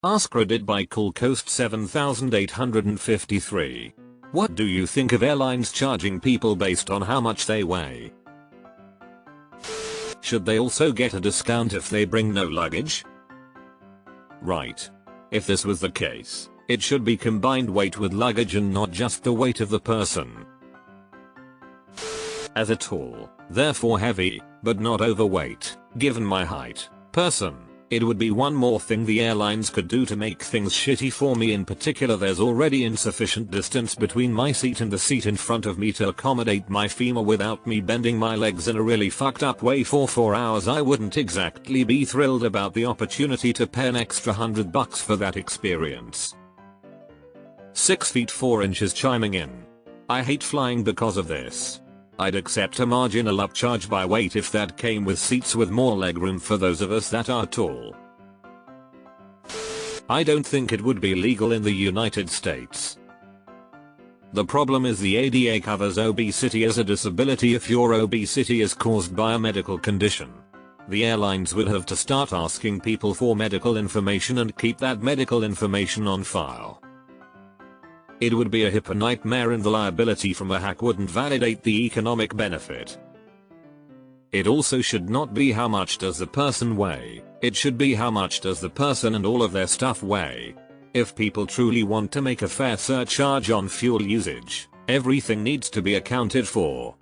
AskReddit by Coolcoast 7853. What do you think of airlines charging people based on how much they weigh? Should they also get a discount if they bring no luggage? Right. If this was the case, it should be combined weight with luggage and not just the weight of the person. As a tall, therefore heavy, but not overweight, given my height, person, it would be one more thing the airlines could do to make things shitty for me. In particular, there's already insufficient distance between my seat and the seat in front of me to accommodate my femur without me bending my legs in a really fucked up way for 4 hours. I wouldn't exactly be thrilled about the opportunity to pay an extra $100 for that experience. 6 feet 4 inches chiming in. I hate flying because of this. I'd accept a marginal upcharge by weight if that came with seats with more legroom for those of us that are tall. I don't think it would be legal in the United States. The problem is the ADA covers obesity as a disability if your obesity is caused by a medical condition. The airlines would have to start asking people for medical information and keep that medical information on file. It would be a HIPAA nightmare and the liability from a hack wouldn't validate the economic benefit. It also should not be how much does the person weigh, it should be how much does the person and all of their stuff weigh. If people truly want to make a fair surcharge on fuel usage, everything needs to be accounted for.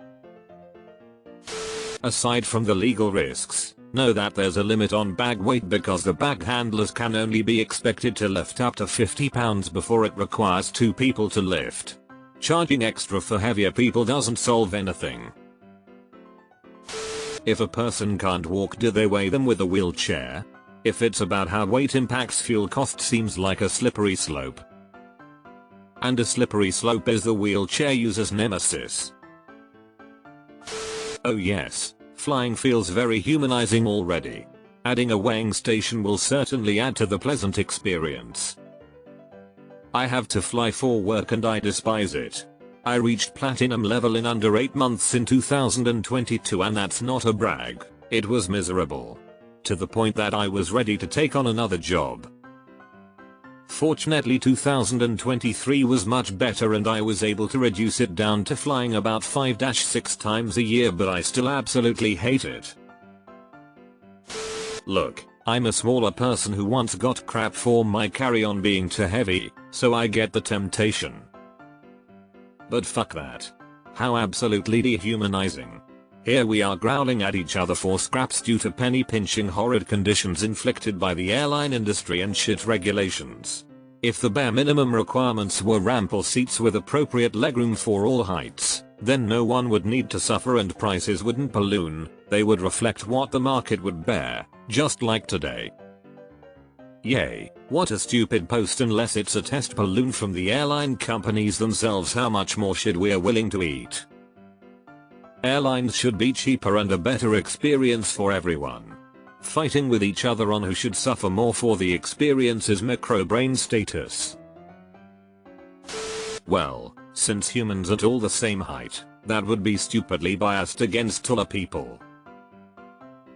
Aside from the legal risks, know that there's a limit on bag weight because the bag handlers can only be expected to lift up to 50 pounds before it requires 2 people to lift. Charging extra for heavier people doesn't solve anything. If a person can't walk, do they weigh them with a wheelchair? If it's about how weight impacts fuel cost, seems like a slippery slope. And a slippery slope is the wheelchair user's nemesis. Oh yes. Flying feels very humanizing already. Adding a weighing station will certainly add to the pleasant experience. I have to fly for work and I despise it. I reached platinum level in under 8 months in 2022 and that's not a brag. It was miserable. To the point that I was ready to take on another job. Fortunately 2023 was much better and I was able to reduce it down to flying about 5-6 times a year, but I still absolutely hate it. Look, I'm a smaller person who once got crap for my carry-on being too heavy, so I get the temptation. But fuck that. How absolutely dehumanizing. Here we are growling at each other for scraps due to penny pinching horrid conditions inflicted by the airline industry and shit regulations. If the bare minimum requirements were ample seats with appropriate legroom for all heights, then no one would need to suffer and prices wouldn't balloon, they would reflect what the market would bear, just like today. Yay, what a stupid post unless it's a test balloon from the airline companies themselves. How much more should we are willing to eat? Airlines should be cheaper and a better experience for everyone. Fighting with each other on who should suffer more for the experience is microbrain status. Well, since humans are all the same height, that would be stupidly biased against taller people.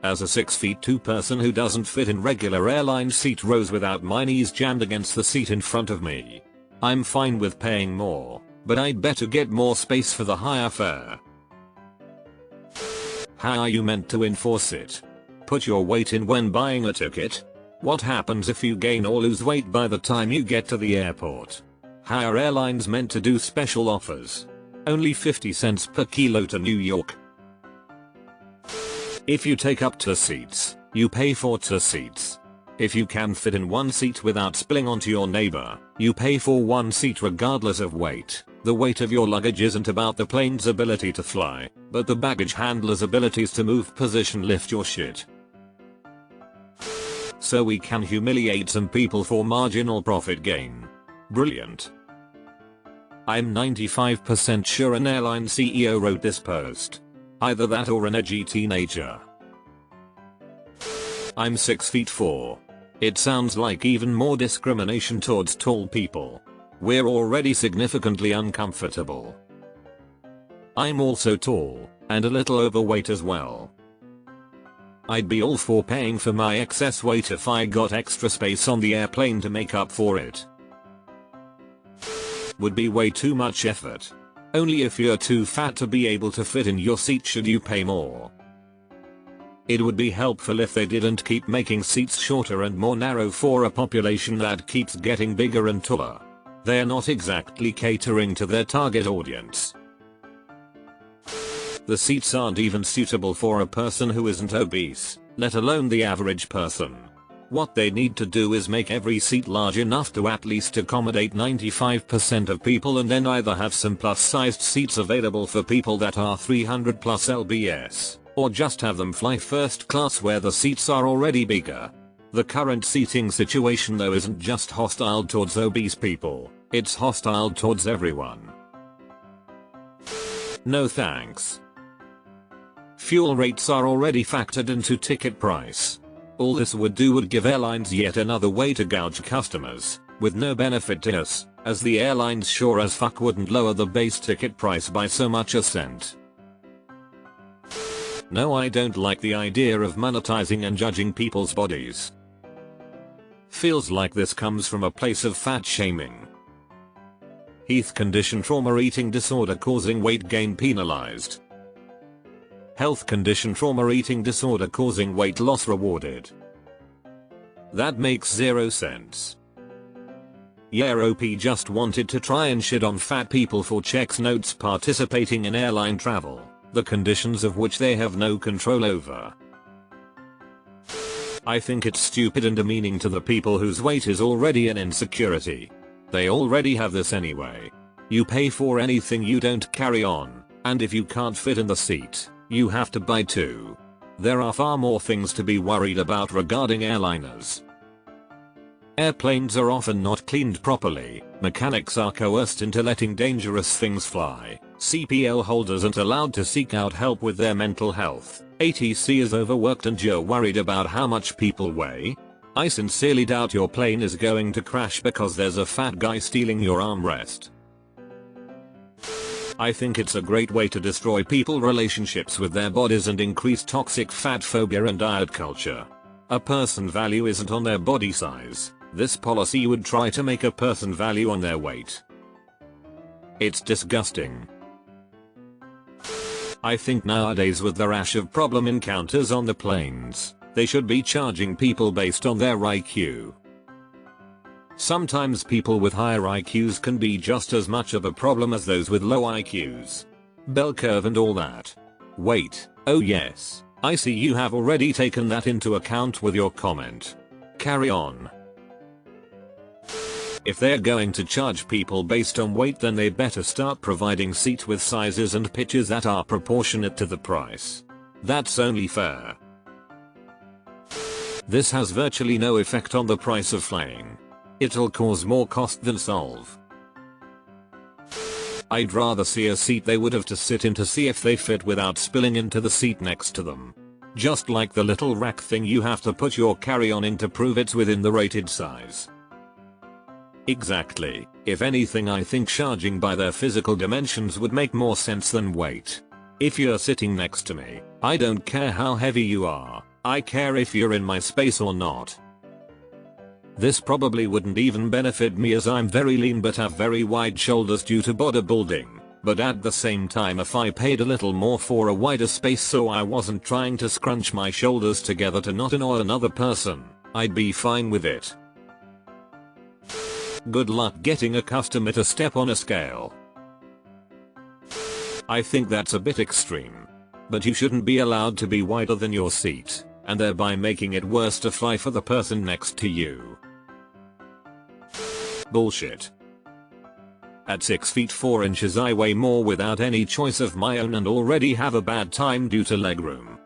As a 6 feet 2 person who doesn't fit in regular airline seat rows without my knees jammed against the seat in front of me, I'm fine with paying more, but I'd better get more space for the higher fare. How are you meant to enforce it? Put your weight in when buying a ticket? What happens if you gain or lose weight by the time you get to the airport? How are airlines meant to do special offers? Only 50 cents per kilo to New York. If you take up 2 seats, you pay for 2 seats. If you can fit in 1 seat without spilling onto your neighbor, you pay for 1 seat regardless of weight. The weight of your luggage isn't about the plane's ability to fly, but the baggage handler's abilities to move, position, lift your shit. So we can humiliate some people for marginal profit gain. Brilliant. I'm 95% sure an airline CEO wrote this post. Either that or an edgy teenager. I'm 6 feet 4. It sounds like even more discrimination towards tall people. We're already significantly uncomfortable. I'm also tall, and a little overweight as well. I'd be all for paying for my excess weight if I got extra space on the airplane to make up for it. Would be way too much effort. Only if you're too fat to be able to fit in your seat should you pay more. It would be helpful if they didn't keep making seats shorter and more narrow for a population that keeps getting bigger and taller. They're not exactly catering to their target audience. The seats aren't even suitable for a person who isn't obese, let alone the average person. What they need to do is make every seat large enough to at least accommodate 95% of people, and then either have some plus-sized seats available for people that are 300 plus lbs, or just have them fly first class where the seats are already bigger. The current seating situation though isn't just hostile towards obese people, it's hostile towards everyone. No thanks. Fuel rates are already factored into ticket price. All this would do would give airlines yet another way to gouge customers, with no benefit to us, as the airlines sure as fuck wouldn't lower the base ticket price by so much a cent. No, I don't like the idea of monetizing and judging people's bodies. Feels like this comes from a place of fat shaming. Heath condition: trauma eating disorder causing weight gain penalized. Health condition: trauma eating disorder causing weight loss rewarded. That makes zero sense. Yeah, OP just wanted to try and shit on fat people for checks notes participating in airline travel, the conditions of which they have no control over. I think it's stupid and demeaning to the people whose weight is already an insecurity. They already have this anyway. You pay for anything you don't carry on, and if you can't fit in the seat, you have to buy too. There are far more things to be worried about regarding airliners. Airplanes are often not cleaned properly, mechanics are coerced into letting dangerous things fly, CPL holders aren't allowed to seek out help with their mental health, ATC is overworked, and you're worried about how much people weigh? I sincerely doubt your plane is going to crash because there's a fat guy stealing your armrest. I think it's a great way to destroy people's relationships with their bodies and increase toxic fat phobia and diet culture. A person value isn't on their body size. This policy would try to make a person value on their weight. It's disgusting. I think nowadays, with the rash of problem encounters on the planes, they should be charging people based on their IQ. Sometimes people with higher IQs can be just as much of a problem as those with low IQs. Bell curve and all that. Wait, oh yes, I see you have already taken that into account with your comment. Carry on. If they're going to charge people based on weight, then they better start providing seats with sizes and pitches that are proportionate to the price. That's only fair. This has virtually no effect on the price of flying. It'll cause more cost than solve. I'd rather see a seat they would have to sit in to see if they fit without spilling into the seat next to them. Just like the little rack thing you have to put your carry-on in to prove it's within the rated size. Exactly. If anything, I think charging by their physical dimensions would make more sense than weight. If you're sitting next to me, I don't care how heavy you are, I care if you're in my space or not. This probably wouldn't even benefit me as I'm very lean but have very wide shoulders due to bodybuilding, but at the same time, if I paid a little more for a wider space so I wasn't trying to scrunch my shoulders together to not annoy another person, I'd be fine with it. Good luck getting a customer to step on a scale. I think that's a bit extreme. But you shouldn't be allowed to be wider than your seat, and thereby making it worse to fly for the person next to you. Bullshit. At 6 feet 4 inches I weigh more without any choice of my own and already have a bad time due to legroom.